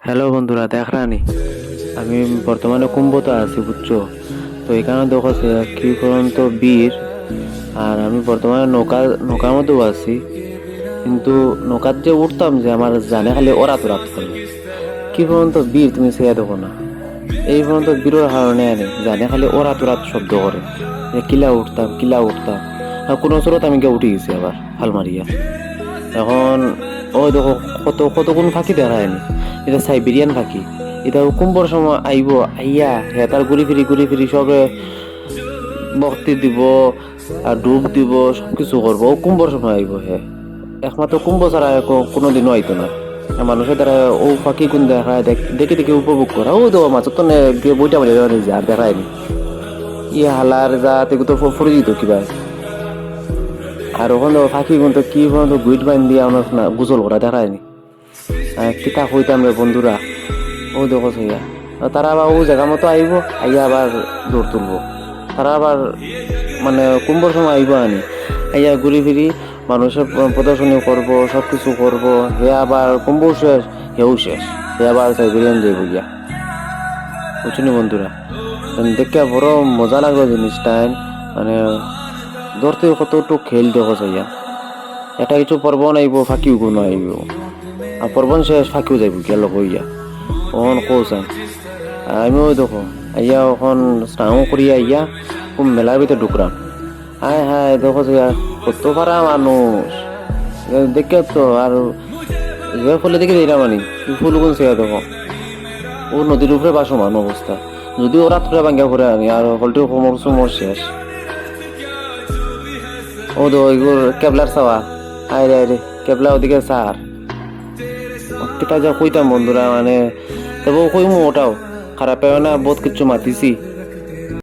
Hello বন্ধুরা, দেখ রানি, আমি বর্তমানে কুম্ভতে আছি, বুঝছো? তো এখানে দেখো যে কি করুন তো বীর। আর আমি বর্তমানে নৌকার মধ্যেও আছি, কিন্তু নৌকার যে উঠতাম যে আমার জানে খালি ওরাত ওরাত করে। কি করুন তো বীর, তুমি সে দেখো না, এই পর্যন্ত বীরের কারণে আনে জানে খালি ওরাত ওরাত শব্দ করে, যে কিলা উঠতাম। আর কোনো স্রোত আমি গিয়ে উঠে গেছি আবার হাল মারিয়া। এখন ওই দেখো কত কোন ফাঁকি দেখায়নি, এটা সাইবেরিয়ান ফাঁকি। এটা কুম্ভর সময় আইব, আইয়া হে তার ঘুরি ফিরি সবে বক্তি দিব আর ডুব দিব, সবকিছু করবো। ও কুম্ভর সময় আইব হে, একমাত্র কুম্ভ ছাড়া কোনোদিনও আইতো না। মানুষের দ্বারা ও ফাঁকি কোন দেখায়, দেখে উপভোগ করা। ও দেখো মাছ তো গিয়ে বইটা মারি নিজে আর দেখায়নি। ইয়ে হালার যা তেগু তো ফুরি দিত কিবা। আর ওখানে ফাঁকি কিন্তু কি পর্যন্ত গুইট বাইন দিয়ে আমার না গুজল করা দেখায়নি। কিতা হইতাম রে বন্ধুরা, ও দেখো ইয়া। তারা আবার ও জায়গা মতো আইব, আইয়া আবার দৌড় তুলবো। তারা আবার মানে কুম্ভর সময় আইব আনি, আইয়া ঘুরি ফিরি মানুষের প্রদর্শনী করব, সব কিছু করবো। হে আবার কুম্ভ শেষ, হেও শেষ, হে আবার সাইবেরিয়ান যাইব গিয়া। বুঝছি বন্ধুরা, দেখে বড় মজা লাগলো জিনিসটা। মানে ধরতে কতটুকু খেল দেখো যাইয়া, এটা কিছু পর্বন আইব, ফাঁকিও কোনো আইব। আর পর্বন শেষ, ফাঁকিও যাইব গেল হইয়া। ওখান কৌসান আমিও দেখো আইয়া ওখান স্নান করিয়া আইয়া খুব মেলার ভিতরে ঢুকলাম। হায় হায় দেখো যে কত পারা মানুষ দেখে তো। আর যে ফুলে দেখে দিলাম আনি ফুল কোন সে দেখো, ও নদীর উপরে বাসমান অবস্থা। যদি ওরা তুলে ভাঙ্গা করে আনি আর হলটি সমর শেষ। ও তো ওইগুলো কেবলার চাওয়া, আয় রে কেবলা ওদিকে সার কিতা যা কইতাম বন্ধুরা। মানে তবু কইমু ওটাও খারাপ হয় না, বহুত কিছু মাতিছি।